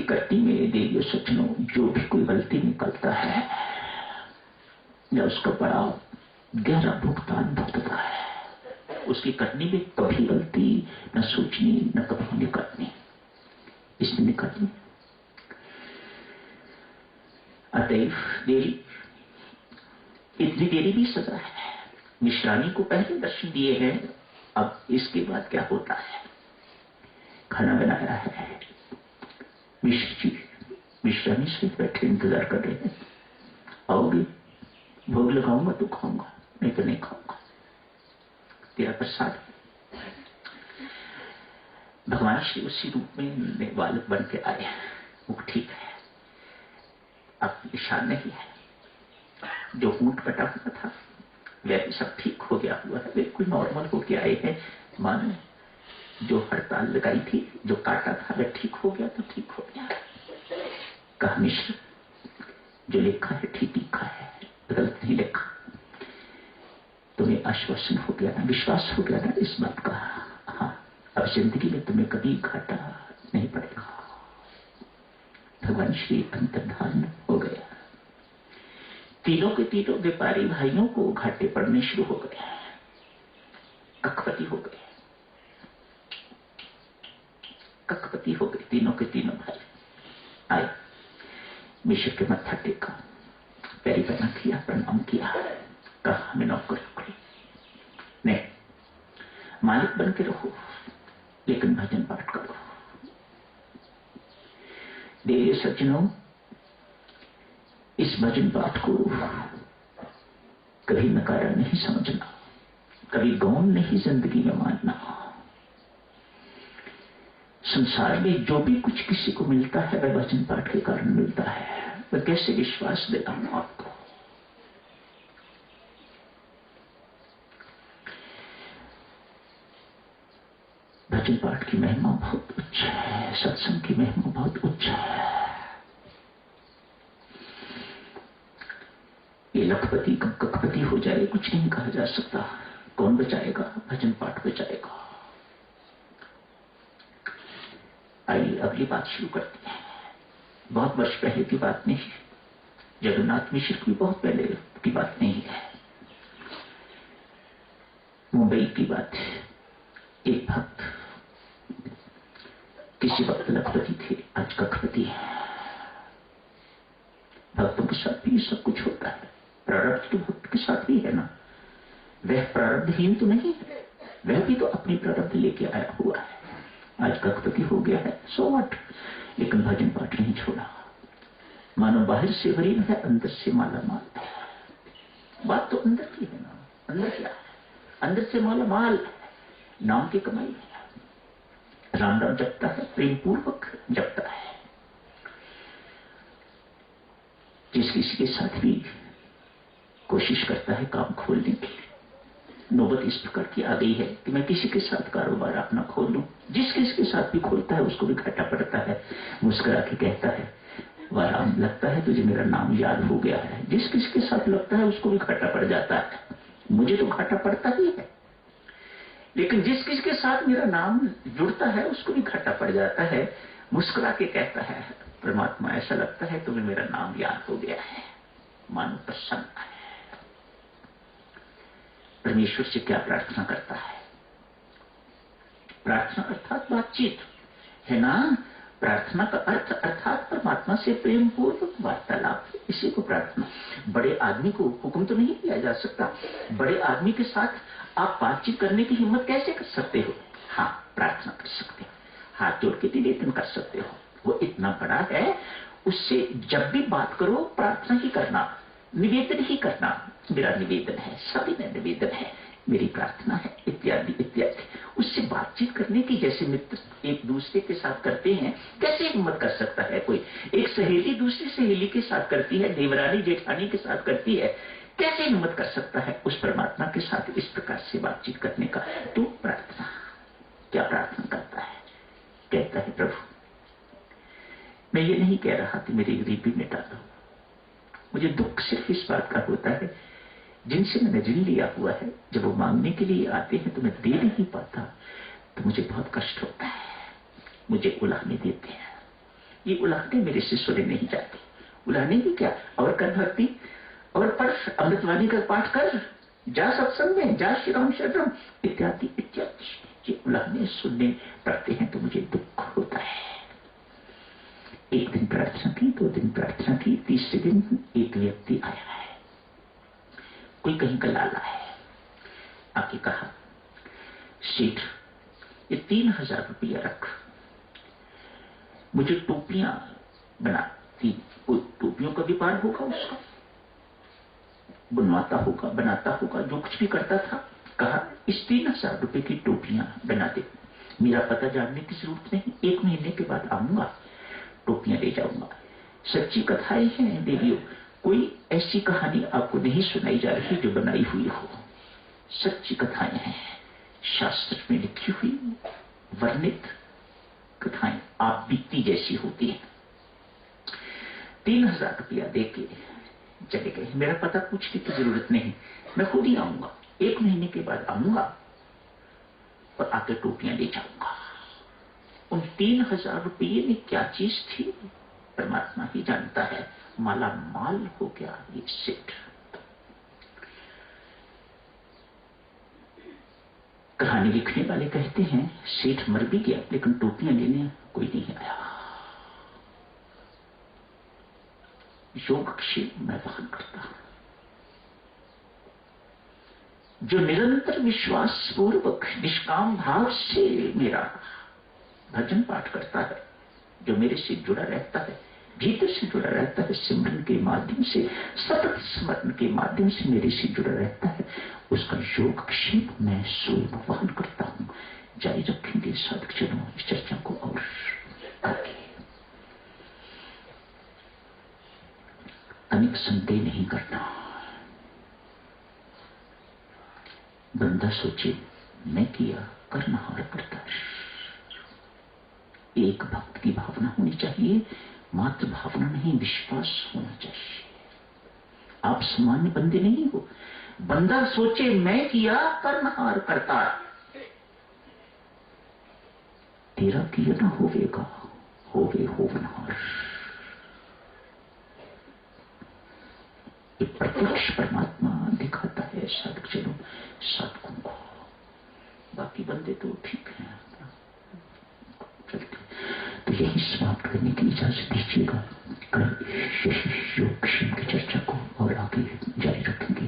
की कट्टी में देवियों सज्जनों जो भी कोई गलती निकलता है या उसका बड़ा गहरा भुगतान भुगतता है। उसकी कटनी में कभी गलती न सोचनी न कभी निकटनी, इसमें निकटनी। अतएव देरी, इतनी देरी भी सजा है। मिश्रानी को पहले दर्शन दिए हैं, अब इसके बाद क्या होता है। खाना बनाया है, मिश्र जी मिश्रानी से बैठे इंतजार कर रहे हैं। आओगे, भोग लगाऊंगा तो खाऊंगा, नहीं तो नहीं खाऊंगा, तेरा प्रसाद। भगवान श्री उसी रूप में बालक बन के आए। वो ठीक है, अब निशान नहीं है। जो ऊंट कटा हुआ था वह भी सब ठीक हो गया हुआ है, बिल्कुल नॉर्मल होके आए हैं। मानो जो हड़ताल लगाई थी, जो काटा था वह ठीक हो गया तो ठीक हो गया। कहा मिश्र जो लिखा है ठीक लिखा है, गलत नहीं लिखा। तुम्हें आश्वासन हो गया ना, विश्वास हो गया ना इस बात का। हाँ, अब जिंदगी में तुम्हें कभी घाटा नहीं पड़ेगा। भगवान श्री अंतर्धान हो गया। तीनों के तीनों व्यापारी भाइयों को घाटे पड़ने शुरू हो गए, कखपति हो गए, कखपति हो गए। तीनों के तीनों भाई आए, मिश्र के मत्था टेका, पैरी पना किया, प्रणाम किया। कहा हमें नौकर रखो, नहीं मालिक बन के रहो, लेकिन भजन पाठ करो। देव सज्जनों, इस भजन पाठ को कभी नकारा नहीं समझना, कभी गौण नहीं जिंदगी में मानना। संसार में जो भी कुछ किसी को मिलता है वह भजन पाठ के कारण मिलता है। वह कैसे विश्वास दिलाऊं आपको। भजन पाठ की महिमा बहुत उच्च है, सत्संग की महिमा बहुत उच्च है। ये लखपति कब कखपति हो जाए कुछ नहीं कहा जा सकता। कौन बचाएगा? भजन पाठ बचाएगा। आइए अगली बात शुरू करते हैं। बहुत वर्ष पहले की बात नहीं, जगन्नाथ मिश्र की बहुत पहले की बात नहीं है, मुंबई की बात है। एक भक्त किसी वक्त लखपति थे, आज कखपति है। भक्तों के साथ भी सब कुछ होता है। प्रारब्ध तो भक्त के साथ ही है ना। वह प्रारब्धहीन तो नहीं है, वह भी तो अपनी प्रारब्ध लेके आया हुआ है। आज कखपति हो गया है, सो व्हाट, लेकिन भजन पाठ नहीं छोड़ा। मानो बाहर से गरीब है, अंदर से माला माल है। बात तो अंदर की है ना। अंदर क्या है? अंदर से माला माल, नाम की कमाई है। राम राम जपता है, प्रेम पूर्वक जपता है। जिस किसी के साथ भी कोशिश करता है काम खोलने की, नौबत इस प्रकार की आ गई है कि मैं किसी के साथ कारोबार अपना खोल लूं। जिस किसी के साथ भी खोलता है उसको भी घाटा पड़ता है। मुस्कुरा के कहता है वाह राम, लगता है तुझे मेरा नाम याद हो गया है। जिस किसी के साथ लगता है उसको भी घाटा पड़ जाता है। मुझे तो घाटा पड़ता ही है, लेकिन जिस किसी के साथ मेरा नाम जुड़ता है उसको भी घाटा पड़ जाता है। मुस्कुरा के कहता है परमात्मा, ऐसा लगता है तुम्हें मेरा नाम याद हो गया है। मानो प्रसन्न है। परमेश्वर से क्या प्रार्थना करता है? प्रार्थना अर्थात बातचीत है ना। प्रार्थना का अर्थ अर्थात परमात्मा से प्रेम पूर्वक वार्तालाप, इसी को प्रार्थना। बड़े आदमी को हुक्म तो नहीं किया जा सकता। बड़े आदमी के साथ आप बातचीत करने की हिम्मत कैसे कर सकते हो? हाँ, प्रार्थना कर सकते हो, हाथ जोड़ के निवेदन कर सकते हो। वो इतना बड़ा है, उससे जब भी बात करो प्रार्थना ही करना, निवेदन ही करना। मेरा निवेदन है, सभी में निवेदन है, मेरी प्रार्थना है, इत्यादि इत्यादि। उससे बातचीत करने की जैसे मित्र एक दूसरे के साथ करते हैं, कैसे हिम्मत कर सकता है कोई? एक सहेली दूसरी सहेली के साथ करती है, देवरानी जेठानी के साथ करती है, कैसे हिम्मत कर सकता है उस परमात्मा के साथ इस प्रकार से बातचीत करने का? तो प्रार्थना, क्या प्रार्थना करता है? कहता है प्रभु, मैं ये नहीं कह रहा कि मेरी गरीबी मिटा दो। मुझे दुख सिर्फ इस बात का होता है, जिनसे मैंने ऋण लिया हुआ है, जब वो मांगने के लिए आते हैं तो मैं दे नहीं पाता, तो मुझे बहुत कष्ट होता है। मुझे उलाहने देते हैं, ये उलाहने मेरे से सुने नहीं जाती। उलाहने भी क्या, और कर भक्ति, और पढ़ अमृतवाणी का पाठ कर, जा सत्संग में, जा श्री राम शरणम इत्यादि इत्यादि। ये उलाहने सुनने पड़ते हैं तो मुझे दुख होता है। एक दिन प्रार्थना की, 2 दिन प्रार्थना की, तीसरे दिन एक व्यक्ति आया है, कोई कहीं का लाला है, आके कहा सेठ ये 3000 रुपया रख, मुझे टोपियां बनाती, टोपियों का व्यापार होगा, उसका बनवाता होगा, बनाता होगा, जो कुछ भी करता था। कहा इस 3000 रुपए की टोपियां बना दे, मेरा पता जानने की जरूरत नहीं, 1 महीने के बाद आऊंगा, टोपियां ले जाऊंगा। सच्ची कथाएं हैं देवियों, कोई ऐसी कहानी आपको नहीं सुनाई जा रही जो बनाई हुई हो, सच्ची कथाएं हैं, शास्त्र में लिखी हुई वर्णित कथाएं आप बीती जैसी होती है। 3000 रुपया देके चले गए, मेरा पता पूछने की जरूरत नहीं, मैं खुद ही आऊंगा, 1 महीने के बाद आऊंगा और आके टोपियां ले जाऊंगा। उन 3000 रुपये में क्या चीज थी परमात्मा ही जानता है, माला माल हो गया ये सेठ। कहानी लिखने वाले कहते हैं सेठ मर भी गया लेकिन टोपियां लेने कोई नहीं आया। योगक्षेम मैं वहन करता हूं, जो निरंतर विश्वास पूर्वक निष्काम भाव से मेरा भजन पाठ करता है, जो मेरे से जुड़ा रहता है, भीतर से जुड़ा रहता है, सिमरन के माध्यम से, सतत स्मरण के माध्यम से मेरे से जुड़ा रहता है, उसका योगक्षेम मैं स्वयं वहन करता हूं। जारी रखेंगे साधक जनों इस चर्चा को और आगे। तनिक संदेह नहीं करना। बंदा सोचे मैं किया, करनहार करता। एक भक्त की भावना होनी चाहिए, मात्र भावना नहीं, विश्वास होना चाहिए। आप सामान्य बंदे नहीं हो। बंदा सोचे मैं किया, करनहार करता। तेरा किया ना होवेगा, होवे होवनहार। ये प्रत्यक्ष परमात्मा दिखाता है साधक चलो साधकों को, बाकी बंदे तो ठीक है। तो यही समाप्त करने की इजाजत दीजिएगा। कल योगक्षेम की चर्चा को और आगे जारी रखेंगे।